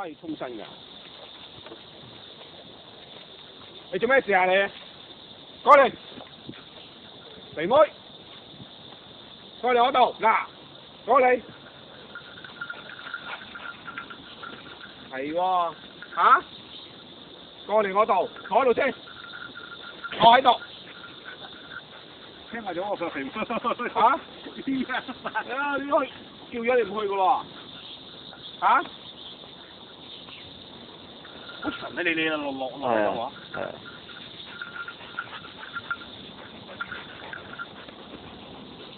可以沖身㗎。你做咩事啊你？過嚟，肥妹，過嚟我度，嗱，過嚟，係喎，嚇，過嚟我度，坐喺度先，坐喺度。聽下咗我個肥妹嚇？啊！你去叫咗你唔去㗎喎，嚇？好神啊！你落嚟喎。係啊。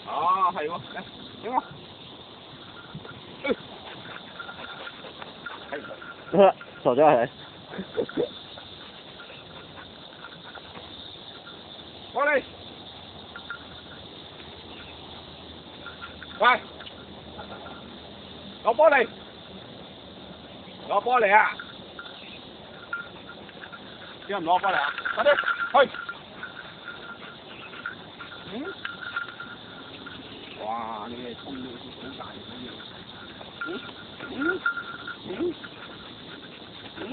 啊，係喎，嚟，點啊？傻咗係。過嚟。喂，攞波嚟，攞波嚟啊！點解唔攞波嚟啊？快啲，去！嗯？哇！你嘅衝力好大嘅，嗯？嗯？嗯？嗯？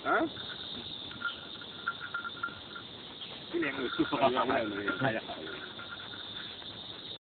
啊？啲靚女舒服啊！好靚女，係啊。